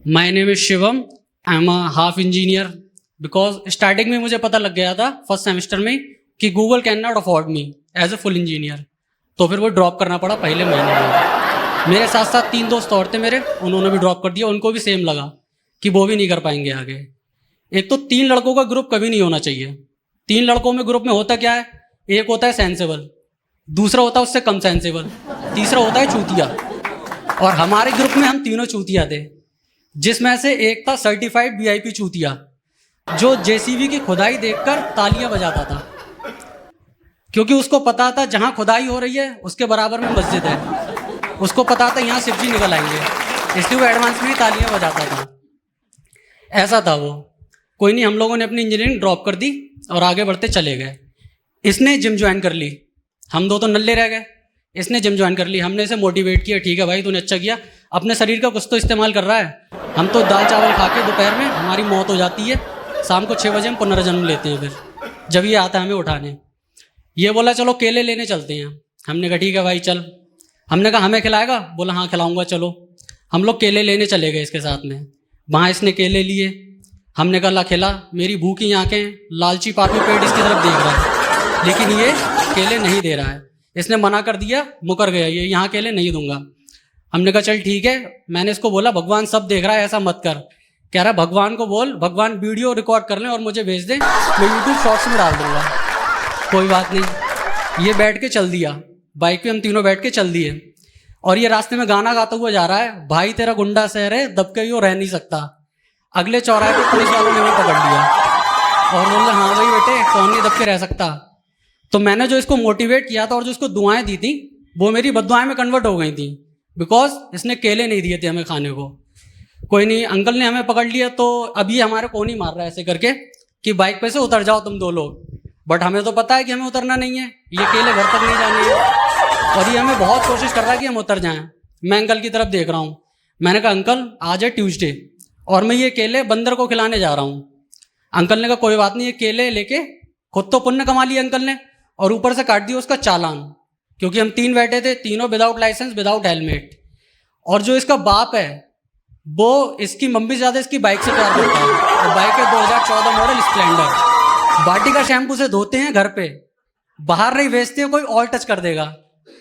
My name is Shivam, I am a half engineer. Because starting में मुझे पता लग गया था फर्स्ट सेमेस्टर में कि Google can not afford me as a full engineer, तो फिर वो ड्रॉप करना पड़ा पहले महीने में। मेरे साथ साथ 3 दोस्त और थे मेरे, उन्होंने भी ड्रॉप कर दिया। उनको भी सेम लगा कि वो भी नहीं कर पाएंगे आगे। एक तो 3 लड़कों का ग्रुप कभी नहीं होना चाहिए। 3 लड़कों में ग्रुप में होता क्या है, एक होता है सेंसेबल, दूसरा होता है उससे कम सेंसेबल, तीसरा होता है चूतिया। और हमारे ग्रुप में हम तीनों चूतिया थे, जिसमें से एक था सर्टिफाइड वीआईपी चूतिया, जो जेसीबी की खुदाई देखकर तालियां बजाता था, क्योंकि उसको पता था जहां खुदाई हो रही है उसके बराबर में मस्जिद है। उसको पता था यहाँ शिवजी निकल आएंगे, इसलिए वो एडवांस में ही तालियां बजाता था। ऐसा था वो। कोई नहीं, हम लोगों ने अपनी इंजीनियरिंग ड्रॉप कर दी और आगे बढ़ते चले गए। इसने जिम ज्वाइन कर ली, हम दो तो नल्ले रह गए। इसने जिम ज्वाइन कर ली, हमने इसे मोटिवेट किया, ठीक है भाई तूने अच्छा किया, अपने शरीर का कुछ तो इस्तेमाल कर रहा है। हम तो दाल चावल खा के दोपहर में हमारी मौत हो जाती है, शाम को 6 बजे हम पुनर्जन्म लेते हैं, फिर जब ये आता है हमें उठाने। ये बोला चलो केले लेने चलते हैं। हमने कहा ठीक है भाई चल। हमने कहा हमें खिलाएगा? बोला हाँ खिलाऊंगा चलो। हम लोग केले लेने चले गए इसके साथ में। वहाँ इसने केले लिए, हमने कहा ला खिला। मेरी भूखी आंखें, लालची पापी पेट इसकी तरफ देख रहा है, लेकिन ये केले नहीं दे रहा है। इसने मना कर दिया, मुकर गया, ये यहाँ केले नहीं दूंगा। हमने कहा चल ठीक है। मैंने इसको बोला भगवान सब देख रहा है, ऐसा मत कर। कह रहा भगवान को बोल, भगवान वीडियो रिकॉर्ड कर लें और मुझे भेज दें, मैं यूट्यूब शॉर्ट्स में डाल दूंगा। कोई बात नहीं, ये बैठ के चल दिया। बाइक पे हम तीनों बैठ के चल दिए और ये रास्ते में गाना गाता हुआ जा रहा है, भाई तेरा गुंडा शहर है, दब के यूँ रह नहीं सकता। अगले चौराहे पे पुलिस वालों ने भी पकड़ लिया और बोले हाँ भाई बेटे कौन नहीं दब के रह सकता। तो मैंने जो इसको मोटिवेट किया था और जो इसको दुआएं दी थी वो मेरी बद्दुआएं में कन्वर्ट हो गई थी, बिकॉज इसने केले नहीं दिए थे हमें खाने को। कोई नहीं, अंकल ने हमें पकड़ लिया तो अभी हमारे को नहीं मार रहा है ऐसे करके कि बाइक पे से उतर जाओ तुम 2 लोग। बट हमें तो पता है कि हमें उतरना नहीं है, ये केले घर तक नहीं जाने हैं और ये हमें बहुत कोशिश कर रहा है कि हम उतर जाएं। मैं अंकल की तरफ देख रहा हूँ। मैंने कहा अंकल आज है ट्यूसडे और मैं ये केले बंदर को खिलाने जा रहा हूँ। अंकल ने कहा कोई बात नहीं, ये केले लेके खुद तो पुण्य कमा लिया अंकल ने और ऊपर से काट दिया उसका चालान, क्योंकि हम 3 बैठे थे, तीनों विदाउट लाइसेंस विदाउट हेलमेट। और जो इसका बाप है वो इसकी मम्मी से ज़्यादा इसकी बाइक से प्यार करता है। और बाइक है 2014 मॉडल स्प्लेंडर। बाटी का शैम्पू से धोते हैं घर पे, बाहर नहीं भेजते हैं, कोई और टच कर देगा।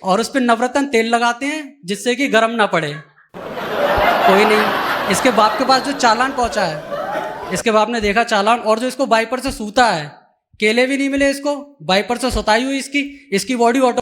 और उस पर नवरत्न तेल लगाते हैं जिससे कि गर्म ना पड़े। कोई नहीं, इसके बाप के पास जो चालान पहुंचा है, इसके बाप ने देखा चालान, और जो इसको बाइपर से सूता है, केले भी नहीं मिले इसको, बाइपर से सुताई हुई इसकी बॉडी ऑटो